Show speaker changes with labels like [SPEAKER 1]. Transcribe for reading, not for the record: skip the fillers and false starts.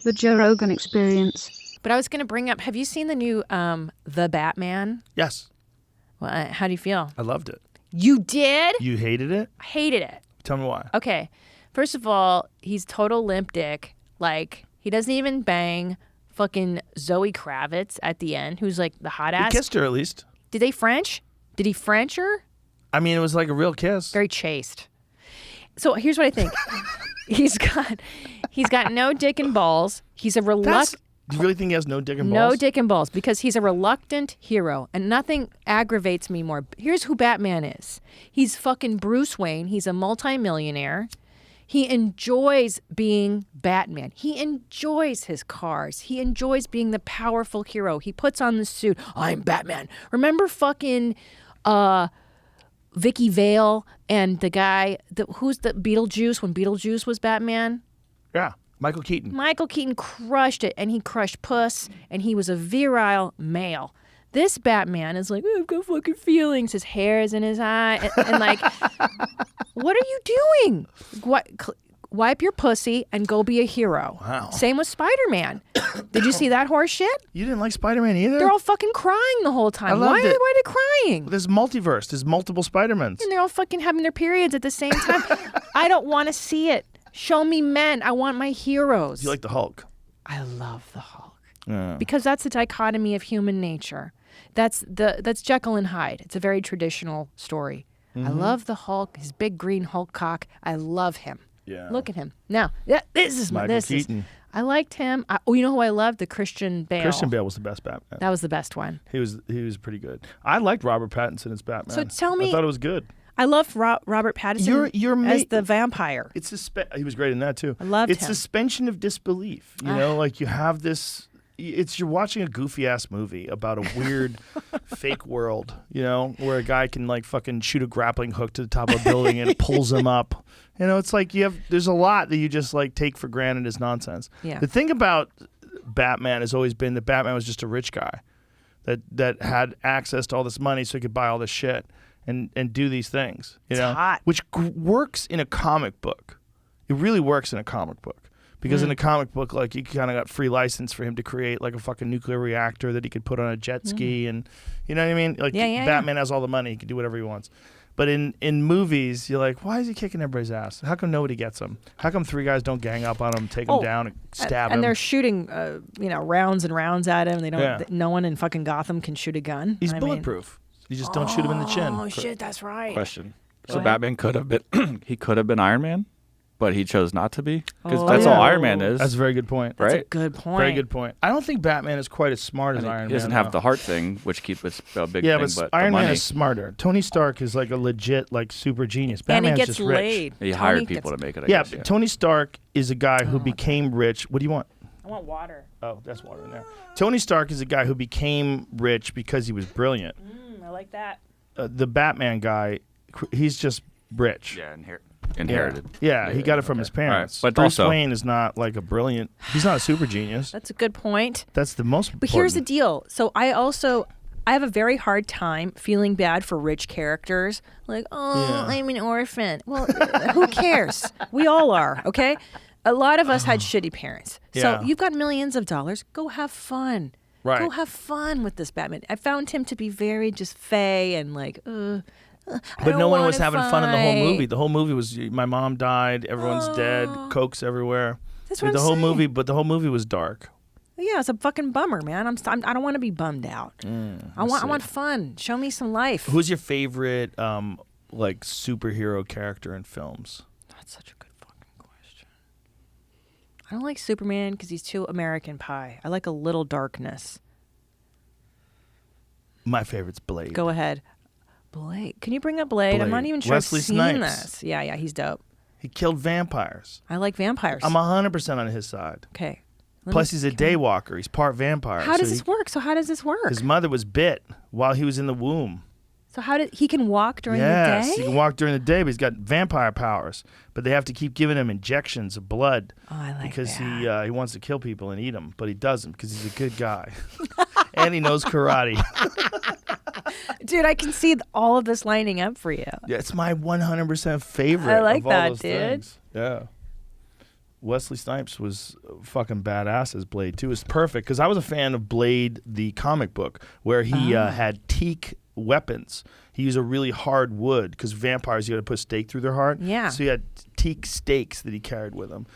[SPEAKER 1] The Joe Rogan Experience.
[SPEAKER 2] But I was going to bring up, have you seen the new The Batman?
[SPEAKER 3] Yes.
[SPEAKER 2] Well, how do you feel?
[SPEAKER 3] I loved it.
[SPEAKER 2] You did?
[SPEAKER 3] You hated it?
[SPEAKER 2] I hated it.
[SPEAKER 3] Tell me why.
[SPEAKER 2] Okay. First of all, he's total limp dick. Like, he doesn't even bang fucking Zoe Kravitz at the end, who's like the hot ass.
[SPEAKER 3] He kissed her at least.
[SPEAKER 2] Did they French? Did he French her?
[SPEAKER 3] I mean, it was like a real kiss.
[SPEAKER 2] Very chaste. So here's what I think. He's got no dick and balls. He's a reluctant.
[SPEAKER 3] Do you really think he has no dick and balls?
[SPEAKER 2] No dick and balls, because he's a reluctant hero, and nothing aggravates me more. Here's who Batman is. He's fucking Bruce Wayne. He's a multimillionaire. He enjoys being Batman. He enjoys his cars. He enjoys being the powerful hero. He puts on the suit. I'm Batman. Remember fucking Vicky Vale and the guy, who's the Beetlejuice when Beetlejuice was Batman?
[SPEAKER 3] Yeah, Michael Keaton.
[SPEAKER 2] Michael Keaton crushed it, and he crushed puss, and he was a virile male. This Batman is like, oh, I've got fucking feelings. His hair is in his eye, and like, what are you doing? Wipe your pussy and go be a hero.
[SPEAKER 3] Wow.
[SPEAKER 2] Same with Spider-Man. Did you see that horse shit?
[SPEAKER 3] You didn't like Spider-Man either?
[SPEAKER 2] They're all fucking crying the whole time.
[SPEAKER 3] I loved it.
[SPEAKER 2] Why are they crying?
[SPEAKER 3] There's multiverse. There's multiple Spider-Mans.
[SPEAKER 2] And they're all fucking having their periods at the same time. I don't want to see it. Show me men. I want my heroes.
[SPEAKER 3] You like the Hulk?
[SPEAKER 2] I love the Hulk.
[SPEAKER 3] Yeah.
[SPEAKER 2] Because that's the dichotomy of human nature. That's Jekyll and Hyde. It's a very traditional story. I love the Hulk, his big green Hulk cock. I love him.
[SPEAKER 3] Yeah.
[SPEAKER 2] Look at him. Now, this is
[SPEAKER 3] Michael Keaton.
[SPEAKER 2] I liked him. You know who I loved? The Christian Bale.
[SPEAKER 3] Christian Bale was the best Batman.
[SPEAKER 2] That was the best one.
[SPEAKER 3] He was pretty good. I liked Robert Pattinson as Batman.
[SPEAKER 2] So tell me,
[SPEAKER 3] I thought it was good.
[SPEAKER 2] I love Robert Pattinson as the vampire.
[SPEAKER 3] It's he was great in that too.
[SPEAKER 2] I loved
[SPEAKER 3] It's
[SPEAKER 2] him.
[SPEAKER 3] suspension of disbelief. You know, like you have this. You're watching a goofy ass movie about a weird fake world, you know, where a guy can like fucking shoot a grappling hook to the top of a building and it pulls him up. You know, it's like there's a lot that you just like take for granted as nonsense.
[SPEAKER 2] Yeah.
[SPEAKER 3] The thing about Batman has always been that Batman was just a rich guy that had access to all this money so he could buy all this shit and do these things, you know,
[SPEAKER 2] hot.
[SPEAKER 3] which works in a comic book. It really works in a comic book. Because in a comic book, like, you kind of got free license for him to create like a fucking nuclear reactor that he could put on a jet ski, and you know what I mean? Like, Batman has all the money; he can do whatever he wants. But in movies, you're like, why is he kicking everybody's ass? How come nobody gets him? How come 3 guys don't gang up on him, take him down, and stab him?
[SPEAKER 2] And they're shooting, rounds and rounds at him. They don't. No one in fucking Gotham can shoot a gun.
[SPEAKER 3] He's bulletproof. You just don't shoot him in the chin.
[SPEAKER 2] Oh shit, that's right.
[SPEAKER 4] Question. So
[SPEAKER 2] ahead.
[SPEAKER 4] Batman could have been he could have been Iron Man, but he chose not to be, because that's all Iron Man is.
[SPEAKER 3] That's a very good point.
[SPEAKER 2] That's
[SPEAKER 4] right?
[SPEAKER 2] a good point.
[SPEAKER 3] Very good point. I don't think Batman is quite as smart as Iron Man.
[SPEAKER 4] He doesn't have the heart thing, which keeps a big
[SPEAKER 3] yeah,
[SPEAKER 4] thing,
[SPEAKER 3] but
[SPEAKER 4] but
[SPEAKER 3] Iron
[SPEAKER 4] the
[SPEAKER 3] Man
[SPEAKER 4] money.
[SPEAKER 3] is smarter. Tony Stark is like a legit, like, super genius.
[SPEAKER 2] And he
[SPEAKER 3] Batman's
[SPEAKER 2] gets
[SPEAKER 3] just rich.
[SPEAKER 2] laid.
[SPEAKER 4] He hired people to make it, I
[SPEAKER 3] Yeah,
[SPEAKER 4] guess.
[SPEAKER 3] but Tony Stark is a guy who became rich. What do you want?
[SPEAKER 2] I want water.
[SPEAKER 3] Oh, that's water in there. Tony Stark is a guy who became rich because he was brilliant.
[SPEAKER 2] I like that.
[SPEAKER 3] The Batman guy, he's just rich.
[SPEAKER 4] Yeah, inherited.
[SPEAKER 3] Yeah, he got it from his parents.
[SPEAKER 4] Right. But
[SPEAKER 3] Bruce
[SPEAKER 4] also,
[SPEAKER 3] Wayne is not like a brilliant. He's not a super genius.
[SPEAKER 2] That's a good point.
[SPEAKER 3] That's the most important.
[SPEAKER 2] But here's the deal. So I have a very hard time feeling bad for rich characters. Like, I'm an orphan. Well, who cares? We all are, okay? A lot of us had shitty parents. So you've got millions of dollars. Go have fun.
[SPEAKER 3] Right.
[SPEAKER 2] Go have fun with this Batman. I found him to be very just fey and like,
[SPEAKER 3] But no one was having fun in the whole movie. The whole movie was my mom died, everyone's dead, cokes everywhere.
[SPEAKER 2] That's what
[SPEAKER 3] the
[SPEAKER 2] I'm
[SPEAKER 3] whole
[SPEAKER 2] saying.
[SPEAKER 3] movie, but the whole movie was dark.
[SPEAKER 2] Yeah, it's a fucking bummer, man. I don't want to be bummed out. I want fun. Show me some life.
[SPEAKER 3] Who's your favorite like superhero character in films?
[SPEAKER 2] That's such a good fucking question. I don't like Superman because he's too American Pie. I like a little darkness.
[SPEAKER 3] My favorite's Blade.
[SPEAKER 2] Go ahead. Blade. Can you bring up Blade? I'm not
[SPEAKER 3] Blade.
[SPEAKER 2] even sure
[SPEAKER 3] Wesley
[SPEAKER 2] I've seen
[SPEAKER 3] Snipes.
[SPEAKER 2] this. Yeah, he's dope.
[SPEAKER 3] He killed vampires.
[SPEAKER 2] I like vampires.
[SPEAKER 3] I'm 100% on his side.
[SPEAKER 2] Okay.
[SPEAKER 3] Plus, he's a daywalker. He's part vampire.
[SPEAKER 2] How does this work? So how does this work?
[SPEAKER 3] His mother was bit while he was in the womb.
[SPEAKER 2] So how did he can walk during the
[SPEAKER 3] Yes,
[SPEAKER 2] day?
[SPEAKER 3] he can walk during the day, but he's got vampire powers. But they have to keep giving him injections of blood
[SPEAKER 2] I like
[SPEAKER 3] because
[SPEAKER 2] that.
[SPEAKER 3] he wants to kill people and eat them, but he doesn't because he's a good guy, and he knows karate.
[SPEAKER 2] Dude, I can see all of this lining up for you.
[SPEAKER 3] Yeah, it's my 100% favorite.
[SPEAKER 2] I like
[SPEAKER 3] of all
[SPEAKER 2] that,
[SPEAKER 3] those
[SPEAKER 2] dude.
[SPEAKER 3] Things. Yeah. Wesley Snipes was fucking badass as Blade too. It's perfect because I was a fan of Blade, the comic book, where he had teak weapons. He used a really hard wood because vampires, you got to put a stake through their heart.
[SPEAKER 2] Yeah.
[SPEAKER 3] So he had teak stakes that he carried with him.